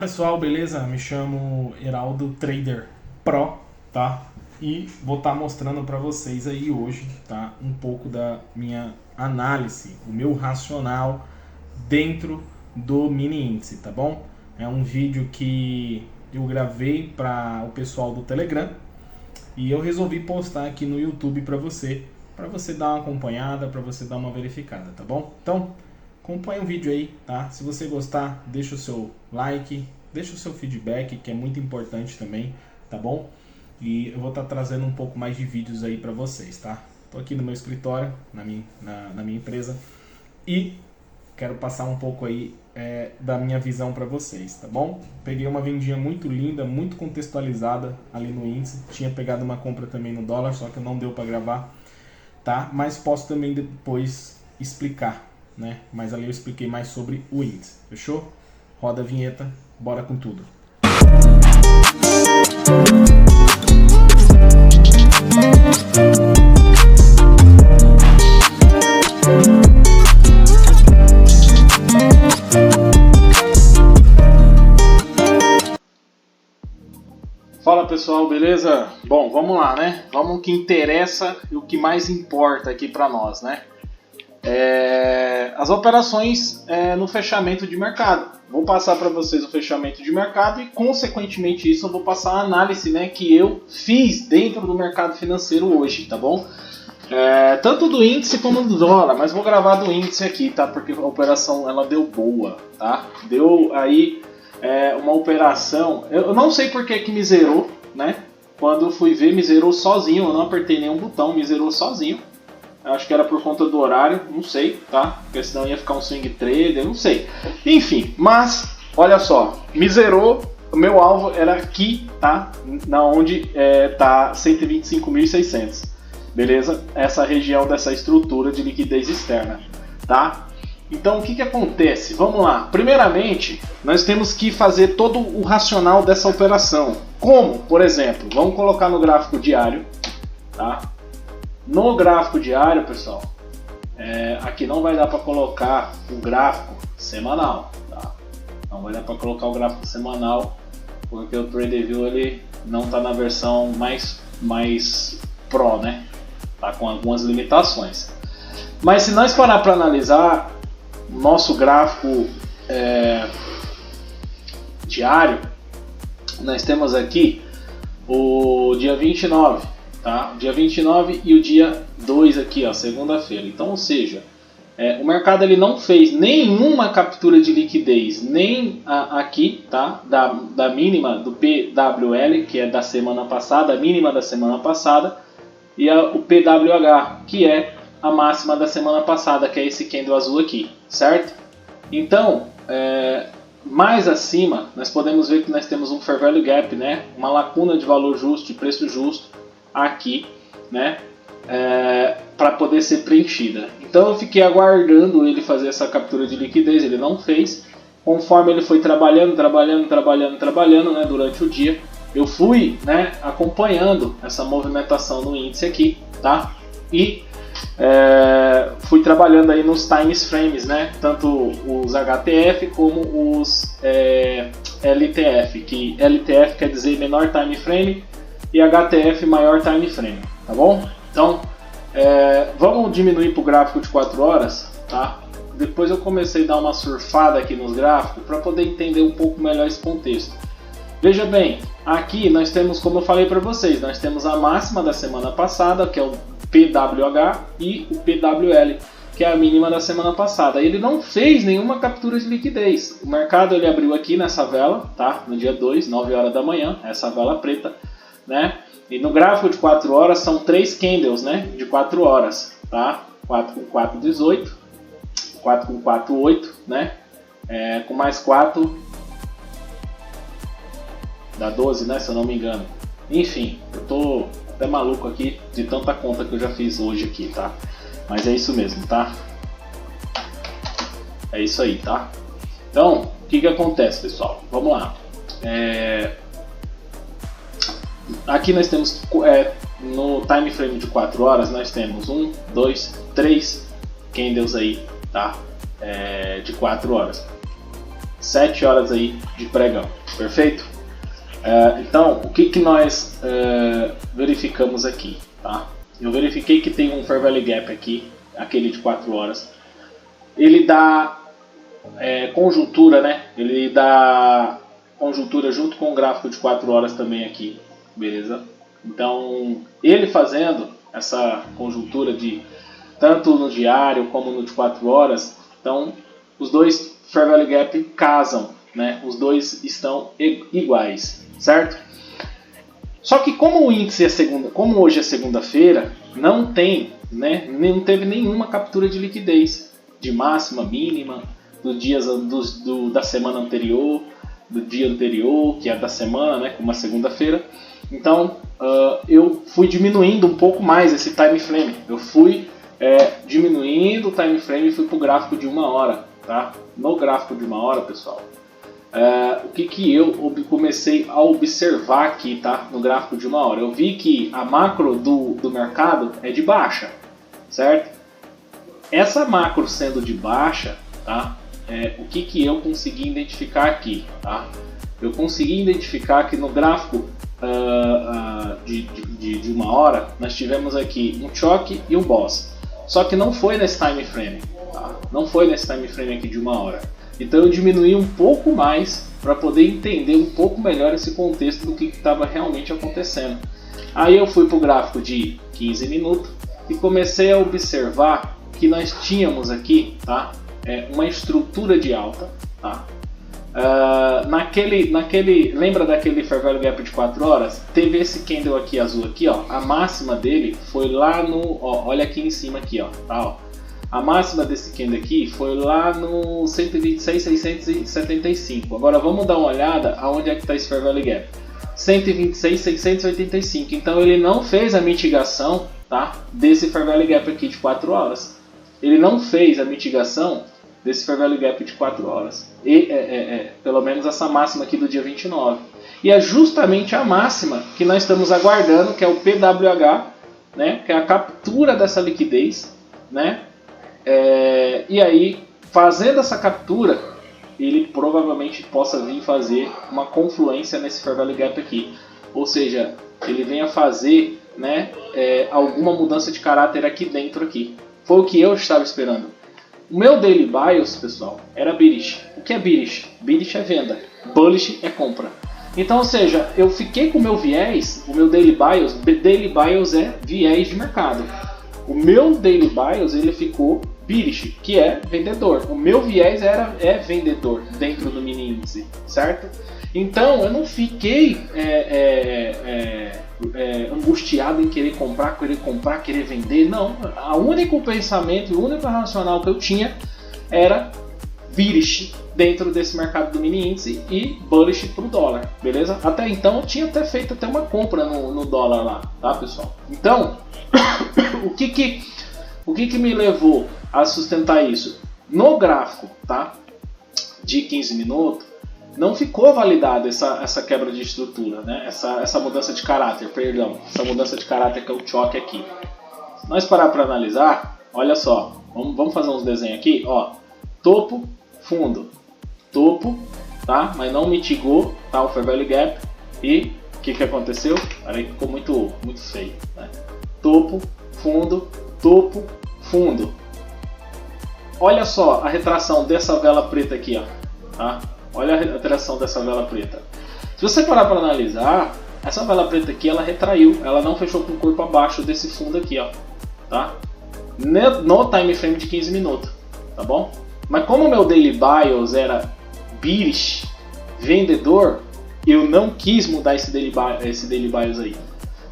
Pessoal, beleza? Me chamo Heraldo Trader Pro, tá? E vou estar mostrando para vocês aí hoje, tá? Um pouco da minha análise, o meu racional dentro do mini índice, tá bom? É um vídeo que eu gravei para o pessoal do Telegram e eu resolvi postar aqui no YouTube para você dar uma acompanhada, para você dar uma verificada, tá bom? Então, acompanha o vídeo aí, tá? Se você gostar, deixa o seu like, deixa o seu feedback, que é muito importante também, tá bom? E eu vou estar trazendo um pouco mais de vídeos aí para vocês, tá? Tô aqui no meu escritório, na minha empresa, e quero passar um pouco aí da minha visão para vocês, tá bom? Peguei uma vendinha muito linda, muito contextualizada ali no índice, tinha pegado uma compra também no dólar, só que não deu para gravar, tá? Mas posso também depois explicar, né? Mas ali eu expliquei mais sobre o índice, fechou? Roda a vinheta, bora com tudo. Fala pessoal, beleza? Bom, vamos lá, né? Vamos ao que interessa e o que mais importa aqui para nós, né? As operações no fechamento de mercado. Vou passar para vocês o fechamento de mercado e, consequentemente, isso eu vou passar a análise, né, que eu fiz dentro do mercado financeiro hoje, tá bom? Tanto do índice como do dólar, mas vou gravar do índice aqui, tá? Porque a operação ela deu boa, tá? Deu aí uma operação. Eu não sei por que me zerou, né? Quando eu fui ver, me zerou sozinho. Eu não apertei nenhum botão, me zerou sozinho. Acho que era por conta do horário, não sei, tá? Porque senão ia ficar um swing trader, não sei. Enfim, mas, olha só, me zerou, o meu alvo era aqui, tá? Na onde tá 125.600, beleza? Essa região dessa estrutura de liquidez externa, tá? Então, o que acontece? Vamos lá. Primeiramente, nós temos que fazer todo o racional dessa operação. Como? Por exemplo, vamos colocar no gráfico diário, tá? No gráfico diário, pessoal, aqui não vai dar para colocar o gráfico semanal, tá? Não vai dar para colocar o gráfico semanal, porque o TradingView ele não está na versão mais Pro, né? Tá com algumas limitações. Mas se nós parar para analisar o nosso gráfico diário, nós temos aqui o dia 29. Tá? O dia 29 e o dia 2 aqui, ó, segunda-feira. Então, ou seja, o mercado ele não fez nenhuma captura de liquidez, nem aqui, tá? Da mínima do PWL, que é da semana passada, a mínima da semana passada, e o PWH, que é a máxima da semana passada, que é esse candle azul aqui, certo? Então, mais acima, nós podemos ver que nós temos um Fair Value Gap, né? Uma lacuna de valor justo, de preço justo, aqui, né, para poder ser preenchida. Então eu fiquei aguardando ele fazer essa captura de liquidez, ele não fez. Conforme ele foi trabalhando, né, durante o dia, eu fui, né, acompanhando essa movimentação no índice aqui, tá? E fui trabalhando aí nos time frames, né, tanto os HTF como os LTF, que LTF quer dizer menor time frame e HTF maior time frame, tá bom? Então, vamos diminuir para o gráfico de 4 horas, tá? Depois eu comecei a dar uma surfada aqui nos gráficos para poder entender um pouco melhor esse contexto. Veja bem, aqui nós temos, como eu falei para vocês, nós temos a máxima da semana passada, que é o PWH, e o PWL, que é a mínima da semana passada. Ele não fez nenhuma captura de liquidez. O mercado ele abriu aqui nessa vela, tá? No dia 2, 9 horas da manhã, essa vela preta, né? E no gráfico de 4 horas são 3 candles, né? De 4 horas, tá? 4 com 4, 18. 4 com 4, 8, né? Com mais 4 dá 12, né? Se eu não me engano. Enfim, eu tô até maluco aqui de tanta conta que eu já fiz hoje aqui, tá? Mas é isso mesmo, tá? É isso aí, tá? Então, o que acontece, pessoal? Vamos lá. Aqui nós temos, no time frame de 4 horas, nós temos 1, 2, 3 candles aí, tá? De 4 horas. 7 horas aí de pregão, perfeito? Então, o que nós verificamos aqui, tá? Eu verifiquei que tem um Fair Value Gap aqui, aquele de 4 horas. Ele dá conjuntura, né? Ele dá conjuntura junto com o gráfico de 4 horas também aqui, beleza? Então, ele fazendo essa conjuntura de tanto no diário como no de 4 horas, então os dois Fair Value Gap casam, né? Os dois estão iguais, certo? Só que como o índice como hoje é segunda-feira, não tem, né? Não teve nenhuma captura de liquidez de máxima, mínima, dos dias da semana anterior, do dia anterior, que é da semana, né? Como uma segunda-feira. Então eu fui diminuindo um pouco mais esse time frame. Eu fui diminuindo o time frame e fui para o gráfico de 1 hora, tá? No gráfico de 1 hora, pessoal, o que eu comecei a observar aqui, tá? No gráfico de 1 hora, eu vi que a macro do mercado é de baixa, certo? Essa macro sendo de baixa, tá? O que eu consegui identificar aqui, tá? Eu consegui identificar que no gráfico de 1 hora nós tivemos aqui um choque e um boss. Só que não foi nesse time frame, tá? Não foi nesse time frame aqui de 1 hora. Então eu diminuí um pouco mais para poder entender um pouco melhor esse contexto do que estava realmente acontecendo. Aí eu fui para o gráfico de 15 minutos e comecei a observar que nós tínhamos aqui, tá? Uma estrutura de alta, tá? Lembra daquele Fair Value Gap de 4 horas? Teve esse candle aqui azul aqui, ó. A máxima dele foi lá no, olha aqui em cima aqui, ó, tá, ó. A máxima desse candle aqui foi lá no 126.675. Agora vamos dar uma olhada aonde é que está esse Fair Value Gap. 126.685. Então ele não fez a mitigação, tá, desse Fair Value Gap aqui de 4 horas. Ele não fez a mitigação desse Fair Value Gap de 4 horas. Pelo menos essa máxima aqui do dia 29. E é justamente a máxima que nós estamos aguardando, que é o PWH, né, que é a captura dessa liquidez, né? E aí, fazendo essa captura, ele provavelmente possa vir fazer uma confluência nesse Fair Value Gap aqui. Ou seja, ele venha fazer, né, alguma mudança de caráter aqui dentro aqui. Foi o que eu estava esperando. O meu Daily Bias, pessoal, era bearish. O que é bearish? Bearish é venda, bullish é compra. Então, ou seja, eu fiquei com o meu viés, o meu Daily Bias é viés de mercado. O meu Daily Bias ele ficou bearish, que é vendedor. O meu viés é vendedor dentro do mini índice, certo? Então, eu não fiquei angustiado em querer comprar, querer vender. Não, o único pensamento, o único racional que eu tinha era bearish dentro desse mercado do mini índice e bullish para o dólar, beleza? Até então eu tinha até feito uma compra no dólar lá, tá, pessoal? Então, o que me levou a sustentar isso? No gráfico, tá, de 15 minutos, não ficou validada essa quebra de estrutura, né? Essa mudança de caráter, perdão, essa mudança de caráter que é o choque aqui. Se nós parar para analisar, olha só, vamos fazer uns desenhos aqui, ó, topo, fundo, topo, tá? Mas não mitigou, tá, o Fair Value Gap. E o que aconteceu? Aí ficou muito feio, né? Topo, fundo, fundo. Olha só a retração dessa vela preta aqui, ó, tá? Olha a retração dessa vela preta. Se você parar para analisar, essa vela preta aqui ela retraiu, ela não fechou com o corpo abaixo desse fundo aqui, ó, tá? No time frame de 15 minutos, tá bom? Mas como o meu Daily Bias era bearish, vendedor, eu não quis mudar esse Daily Bias aí.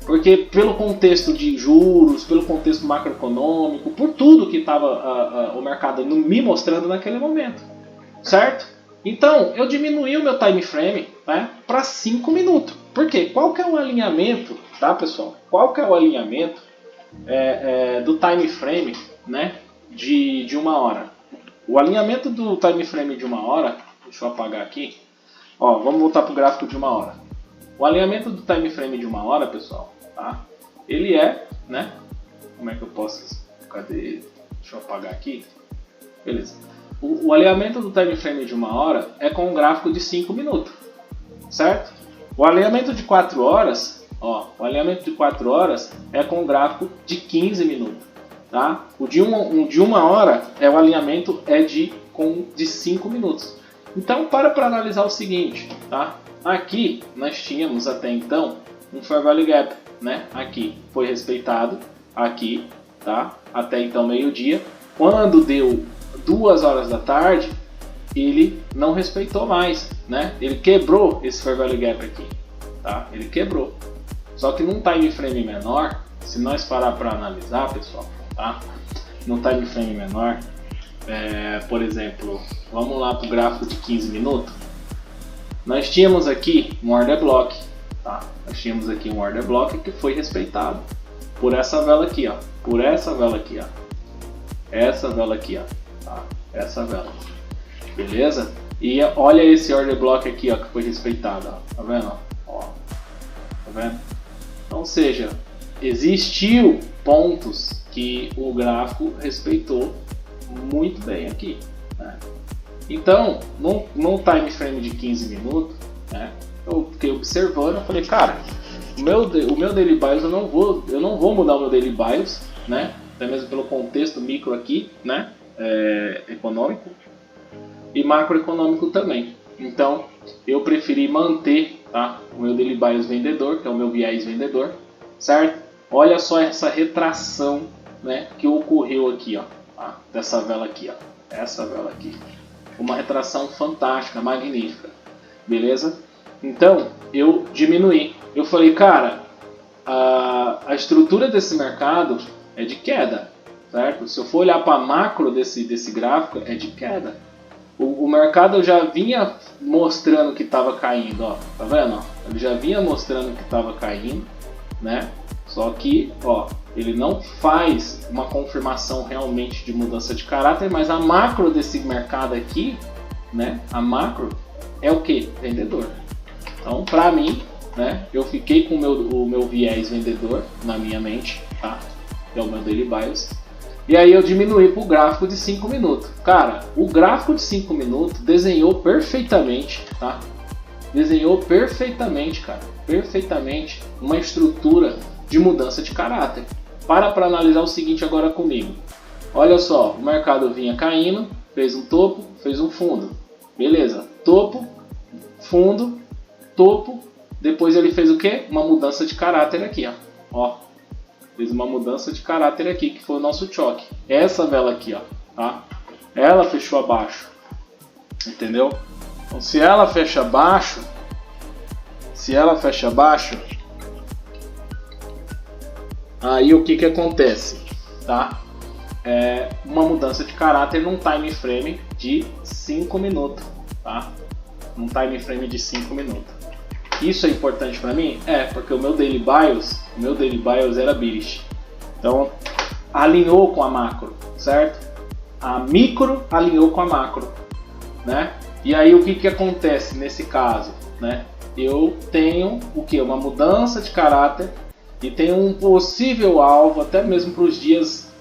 Porque pelo contexto de juros, pelo contexto macroeconômico, por tudo que estava o mercado me mostrando naquele momento, certo? Então, eu diminuí o meu time frame, né, para 5 minutos. Por quê? Qual que é o alinhamento, tá, pessoal? Qual que é o alinhamento do time frame, né, de 1 hora? O alinhamento do time frame de 1 hora, deixa eu apagar aqui. Ó, vamos voltar para o gráfico de 1 hora. O alinhamento do time frame de 1 hora, pessoal, tá? Ele né? Como é que eu posso... Cadê? Deixa eu apagar aqui. Beleza. o alinhamento do time frame de 1 hora é com um gráfico de 5 minutos, certo? O alinhamento de 4 horas, ó, o alinhamento de 4 horas é com um gráfico de 15 minutos, tá? O de 1 hora o alinhamento é de 5 minutos. Então para analisar o seguinte, tá? Aqui nós tínhamos até então um Fair Value Gap, né? Aqui foi respeitado, aqui, tá? Até então meio-dia. Quando deu 2 horas da tarde, ele não respeitou mais, né? Ele quebrou esse Fair Value Gap aqui, tá? Ele quebrou. Só que num time frame menor, se nós parar para analisar, pessoal, tá? Num time frame menor, por exemplo, vamos lá para o gráfico de 15 minutos. Nós tínhamos aqui um order block, tá? Nós tínhamos aqui um order block que foi respeitado por essa vela aqui, ó. Por essa vela aqui, ó. Essa vela aqui, ó. Tá? Essa vela. Beleza? E olha esse order block aqui, ó, que foi respeitado, ó. Tá vendo? Ó. Tá vendo? Então, ou seja, existiu pontos que o gráfico respeitou muito bem aqui, né? Então, num time frame de 15 minutos, né, eu fiquei observando, eu falei, cara, o meu daily bias eu não vou mudar o meu daily bias, né? Até mesmo pelo contexto micro aqui, né? Econômico e macroeconômico também. Então, eu preferi manter, tá, o meu daily bias vendedor, que é o meu viés vendedor, certo? Olha só essa retração, né, que ocorreu aqui, ó, tá? Dessa vela aqui, ó, essa vela aqui. Uma retração fantástica, magnífica, beleza? Então, eu diminuí. Eu falei, cara, a estrutura desse mercado é de queda, certo? Se eu for olhar para a macro desse gráfico, é de queda. O mercado já vinha mostrando que estava caindo, ó, tá vendo? Ele já vinha mostrando que estava caindo, né? Só que, ó, ele não faz uma confirmação realmente de mudança de caráter, mas a macro desse mercado aqui, né? A macro é o que? Vendedor. Então, para mim, né? Eu fiquei com o meu viés vendedor na minha mente, tá? Que é o meu daily bias. E aí eu diminuí para o gráfico de 5 minutos. Cara, o gráfico de 5 minutos desenhou perfeitamente, tá? Desenhou perfeitamente, cara. Perfeitamente uma estrutura de mudança de caráter. Para analisar o seguinte agora comigo. Olha só, o mercado vinha caindo, fez um topo, fez um fundo. Beleza, topo, fundo, topo. Depois ele fez o quê? Uma mudança de caráter aqui, ó. Fez uma mudança de caráter aqui, que foi o nosso choque. Essa vela aqui, ó, tá? Ela fechou abaixo. Entendeu? Então, se ela fecha abaixo, aí o que acontece, tá? Uma mudança de caráter num time frame de 5 minutos, tá? Num time frame de 5 minutos. Isso é importante para mim? Porque o meu daily bias era bearish. Então, alinhou com a macro, certo? A micro alinhou com a macro, né? E aí o que acontece nesse caso, né? Eu tenho o que? Uma mudança de caráter e tenho um possível alvo até mesmo para os dias,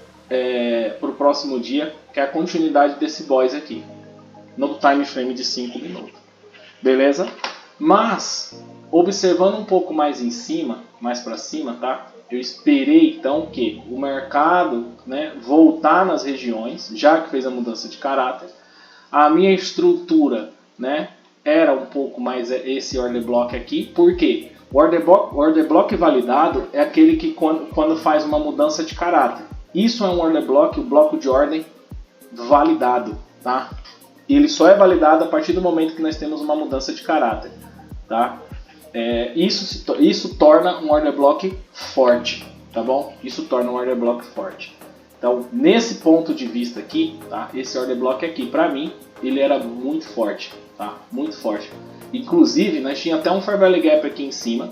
para o próximo dia, que é a continuidade desse boys aqui, no time frame de 5 minutos. Beleza? Mas, observando um pouco mais em cima, mais para cima, tá? Eu esperei então que o mercado, né, voltar nas regiões, já que fez a mudança de caráter. A minha estrutura, né, era um pouco mais esse order block aqui. Por quê? O order block validado é aquele que quando faz uma mudança de caráter. Isso é um order block, o bloco de ordem validado, tá? E ele só é validado a partir do momento que nós temos uma mudança de caráter, tá? Isso torna um order block forte, tá bom? Isso torna um order block forte. Então, nesse ponto de vista aqui, tá? Esse order block aqui, para mim, ele era muito forte, tá? Muito forte. Inclusive, nós tínhamos até um Fair Value Gap aqui em cima.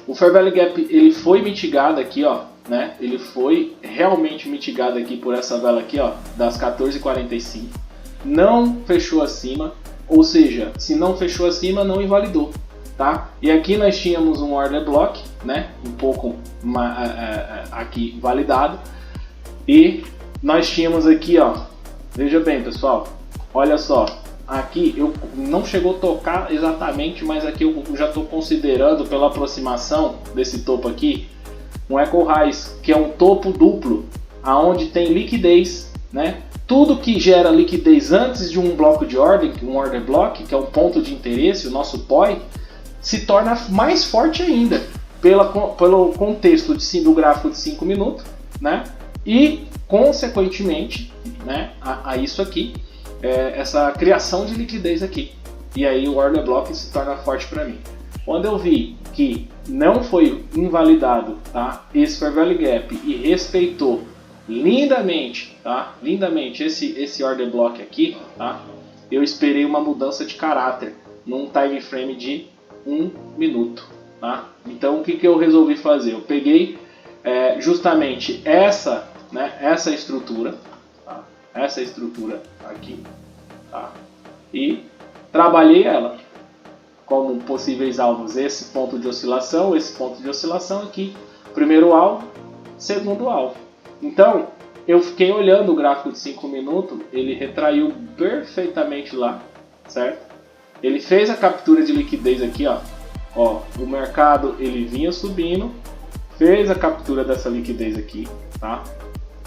O Fair Value Gap, ele foi mitigado aqui, ó, né? Ele foi realmente mitigado aqui por essa vela aqui, ó, das 14h45. Não fechou acima, ou seja, se não fechou acima, não invalidou, tá? E aqui nós tínhamos um order block, né? Um pouco aqui validado. E nós tínhamos aqui, ó, veja bem, pessoal, olha só, aqui eu não chegou a tocar exatamente, mas aqui eu já estou considerando pela aproximação desse topo aqui, um Echo Rise, que é um topo duplo, aonde tem liquidez, né? Tudo que gera liquidez antes de um bloco de ordem, um order block, que é um ponto de interesse, o nosso POI, se torna mais forte ainda pelo contexto do gráfico de 5 minutos, né? E consequentemente, né, a isso aqui, essa criação de liquidez aqui. E aí o order block se torna forte para mim. Quando eu vi que não foi invalidado, tá, esse Fair Value Gap e respeitou lindamente, tá, lindamente esse order block aqui, tá, eu esperei uma mudança de caráter num time frame de 1 minuto. Tá? Então o que eu resolvi fazer? Eu peguei justamente essa estrutura, tá? Essa estrutura aqui, tá? E trabalhei ela como possíveis alvos. Esse ponto de oscilação aqui, primeiro alvo, segundo alvo. Então eu fiquei olhando o gráfico de 5 minutos, ele retraiu perfeitamente lá, certo? Ele fez a captura de liquidez aqui, ó. Ó, o mercado ele vinha subindo, fez a captura dessa liquidez aqui, tá?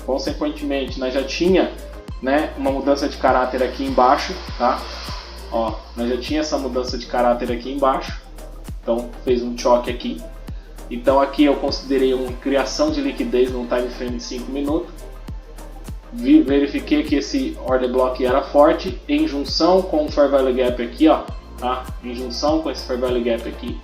Consequentemente, nós já tinha, né, uma mudança de caráter aqui embaixo, tá? Ó, nós já tinha essa mudança de caráter aqui embaixo, então fez um choque aqui. Então aqui eu considerei uma criação de liquidez num time frame de 5 minutos. Verifiquei que esse order block era forte em junção com o Fair Value Gap aqui, ó, tá? Em junção com esse Fair Value Gap aqui,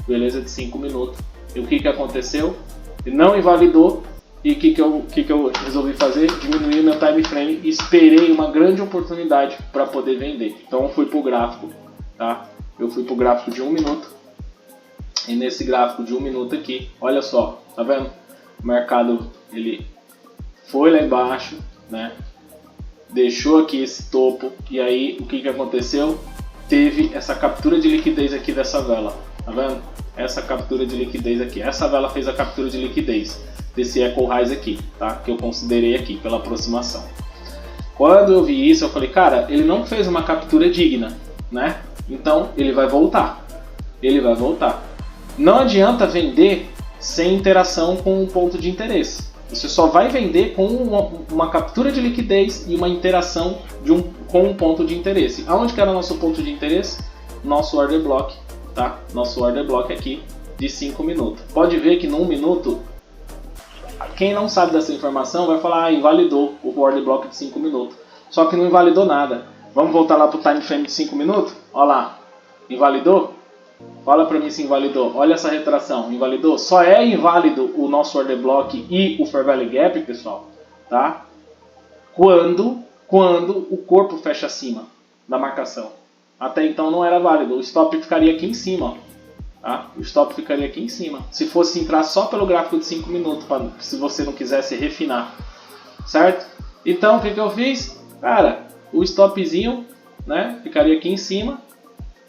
beleza, de 5 minutos. E o que aconteceu? Ele não invalidou. E o que eu resolvi fazer? Diminuir meu time frame e esperei uma grande oportunidade para poder vender. Então eu fui para o gráfico, tá? Eu fui para o gráfico de 1 minuto. E nesse gráfico de 1 minuto aqui, olha só, tá vendo? O mercado ele foi lá embaixo, né? Deixou aqui esse topo. E aí o que aconteceu? Teve essa captura de liquidez aqui dessa vela, tá vendo? Essa captura de liquidez aqui. Essa vela fez a captura de liquidez desse Echo Rise aqui, tá? Que eu considerei aqui pela aproximação. Quando eu vi isso, eu falei, cara, ele não fez uma captura digna, né? Então ele vai voltar. Ele vai voltar. Não adianta vender sem interação com um ponto de interesse. Você só vai vender com uma captura de liquidez e uma interação com um ponto de interesse. Aonde que era o nosso ponto de interesse? Nosso order block, tá? Nosso order block aqui de 5 minutos. Pode ver que no 1 minuto, quem não sabe dessa informação vai falar, invalidou o order block de 5 minutos. Só que não invalidou nada. Vamos voltar lá para o time frame de 5 minutos? Olha lá, invalidou? Fala para mim se invalidou. Olha essa retração, invalidou? Só é inválido o nosso order block e o Fair Value Gap, pessoal, tá? Quando o corpo fecha acima da marcação. Até então não era válido. O stop ficaria aqui em cima, ó, tá? O stop ficaria aqui em cima. Se fosse entrar só pelo gráfico de 5 minutos, se você não quisesse refinar, certo? Então o que eu fiz? Cara, o stopzinho, né, ficaria aqui em cima.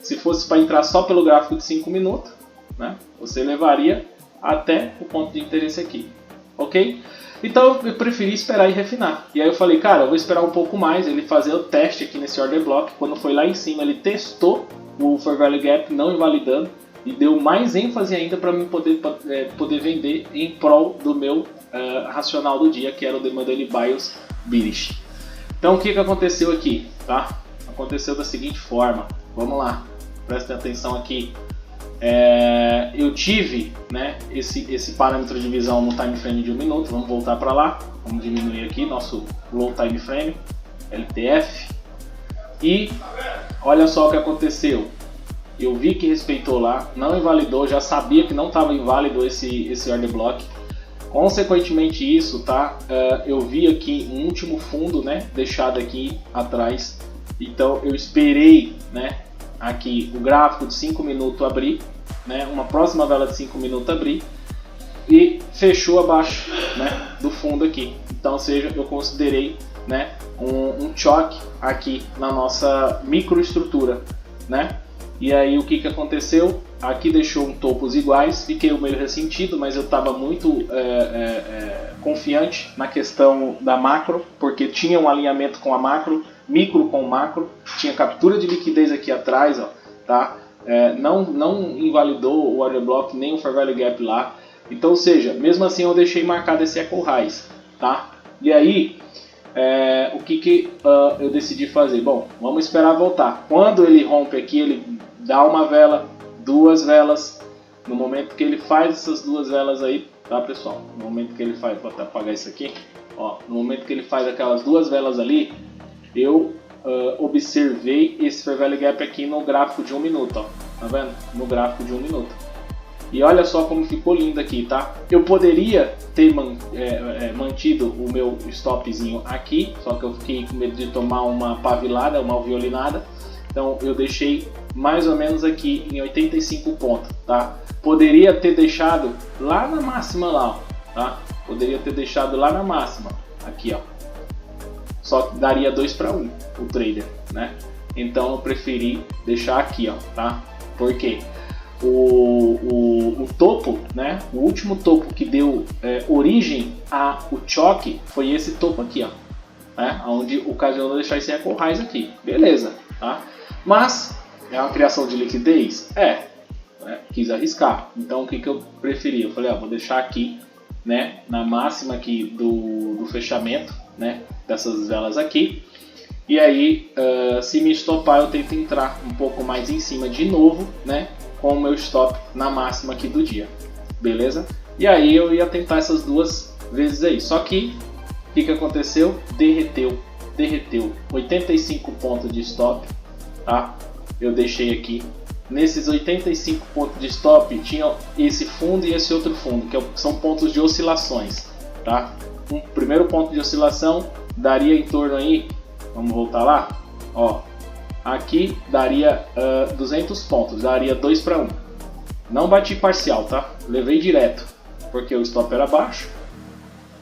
Se fosse para entrar só pelo gráfico de 5 minutos, né, você levaria até o ponto de interesse aqui, ok? Então eu preferi esperar e refinar. E aí eu falei, cara, eu vou esperar um pouco mais, ele fazer o teste aqui nesse order block. Quando foi lá em cima, ele testou o Fair Value Gap, não invalidando, e deu mais ênfase ainda para mim poder vender em prol do meu racional do dia, que era o The Monday Bias Bearish. Então o que aconteceu aqui, tá? Aconteceu da seguinte forma. Vamos lá, prestem atenção aqui. Eu tive, né, esse parâmetro de visão no time frame de 1 minuto. Vamos voltar para lá. Vamos diminuir aqui nosso low time frame, LTF. E olha só o que aconteceu. Eu vi que respeitou lá, não invalidou, já sabia que não estava inválido esse order block. Consequentemente isso, tá? Eu vi aqui um último fundo, né, deixado aqui atrás. Então eu esperei, né, aqui o gráfico de 5 minutos abrir, né, uma próxima vela de 5 minutos abrir e fechou abaixo, né, do fundo aqui. Então, ou seja, eu considerei, né, um choque aqui na nossa microestrutura, né? E aí o que aconteceu? Aqui deixou topos iguais, fiquei meio ressentido, mas eu estava muito confiante na questão da macro, porque tinha um alinhamento com a macro, micro com macro, tinha captura de liquidez aqui atrás, ó, tá? Não invalidou o order block nem o fair value gap lá. Então, ou seja, mesmo assim eu deixei marcado esse echo highs, tá? E aí, o que eu decidi fazer? Bom, vamos esperar voltar. Quando ele rompe aqui, ele dá uma vela, duas velas. No momento que ele faz essas duas velas aí, tá, pessoal? No momento que ele faz, vou até apagar isso aqui, ó. No momento que ele faz aquelas duas velas ali, eu observei esse fair value gap aqui no gráfico de 1 minuto, ó. Tá vendo? No gráfico de 1 minuto. E olha só como ficou lindo aqui, tá? Eu poderia ter mantido o meu stopzinho aqui, só que eu fiquei com medo de tomar uma pavilada, uma violinada. Então eu deixei mais ou menos aqui em 85 pontos, tá? Poderia ter deixado lá na máxima lá, ó, tá? Poderia ter deixado lá na máxima, aqui, ó. Só que daria 2 para 1 o trader, né? Então eu preferi deixar aqui, ó, tá? Por quê? O topo, né? O último topo que deu origem ao choque foi esse topo aqui, ó, né? Onde ocasionou deixar esse echo highs aqui, beleza, tá? Mas é uma criação de liquidez, quis arriscar. Então o que eu preferi? Eu falei, vou deixar aqui, né? Na máxima aqui do fechamento, né? Dessas velas aqui. E aí, se me estopar, eu tento entrar um pouco mais em cima de novo, né? Com o meu stop na máxima aqui do dia, beleza? E aí eu ia tentar essas duas vezes aí, só que o que aconteceu? Derreteu 85 pontos de stop, tá? Eu deixei aqui, nesses 85 pontos de stop tinha esse fundo e esse outro fundo, que são pontos de oscilações, tá? Um primeiro ponto de oscilação daria em torno aí, vamos voltar lá, ó. Aqui daria 200 pontos, daria 2 para 1. Não bati parcial, tá? Levei direto, porque o stop era baixo.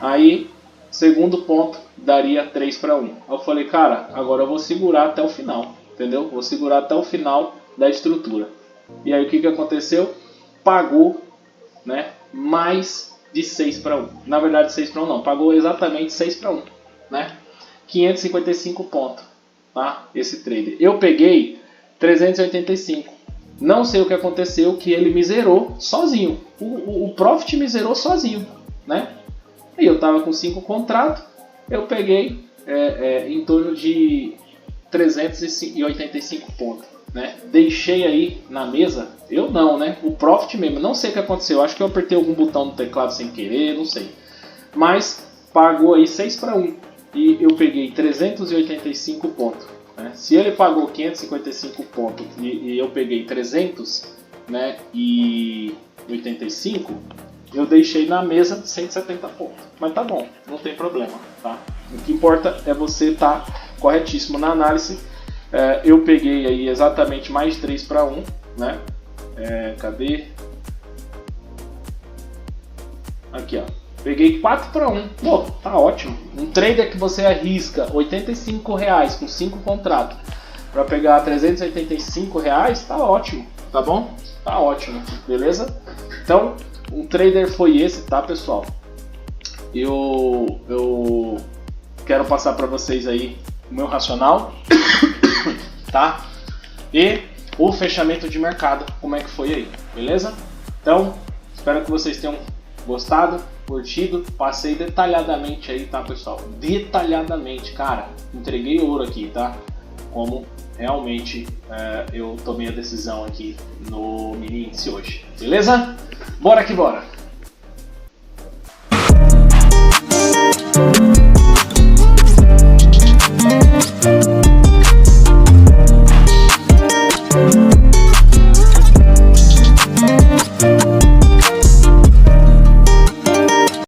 Aí, segundo ponto, daria 3 para 1. Eu falei, cara, agora eu vou segurar até o final, entendeu? Vou segurar até o final da estrutura. E aí o que aconteceu? Pagou, né? Mais de 6 para 1. Na verdade, 6 para 1 não, pagou exatamente 6 para 1, né? 555 pontos. Tá? Esse trader. Eu peguei 385. Não sei o que aconteceu, que ele me zerou sozinho. O Profit me zerou sozinho, né? E eu tava com 5 contratos. Eu peguei em torno de 385 pontos, né? Deixei aí na mesa. Eu não, né? O Profit mesmo. Não sei o que aconteceu. Acho que eu apertei algum botão no teclado sem querer. Não sei. Mas pagou aí 6 para 1. E eu peguei 385 pontos, né? Se ele pagou 555 pontos e eu peguei 300, né, e 85, eu deixei na mesa 170 pontos. Mas tá bom, não tem problema, tá? O que importa é você estar corretíssimo na análise. Eu peguei aí exatamente mais 3 para 1, né? Cadê? Aqui, ó. Peguei 4 para 1. Pô, tá ótimo. Um trader que você arrisca R$85 com 5 contratos para pegar R$385, tá ótimo, tá bom? Tá ótimo, beleza? Então, um trader foi esse, tá, pessoal? Eu quero passar para vocês aí o meu racional, tá? E o fechamento de mercado, como é que foi aí, beleza? Então, espero que vocês tenham gostado, curtido, passei detalhadamente aí, tá, pessoal? Detalhadamente, cara, entreguei ouro aqui, tá? Como realmente eu tomei a decisão aqui no mini índice hoje, beleza? Bora que bora!